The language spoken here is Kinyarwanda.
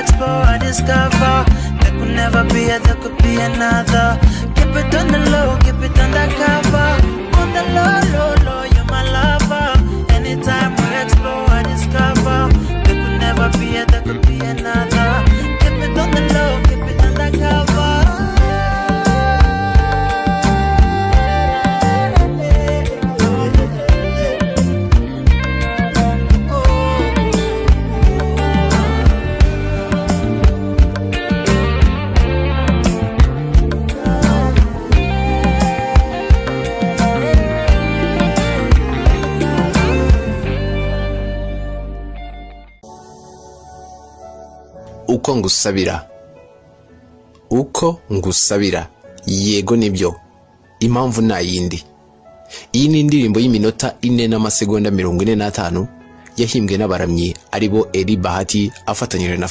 explore, I discover there could never be a, there could be another. Keep it on the low, keep it undercover. On the low, low, low, you're my lover. Anytime we explore, I discover there could never be a, there could be another. Keep it on the low, keep it undercover. Uko ngusabira yego nibyo impamvu nta yindi. Iyi ni indirimbo y'iminota 4 n'amasegonda 45 yahimbwe n'abaramyi aribo Eli Bahati afatanyije na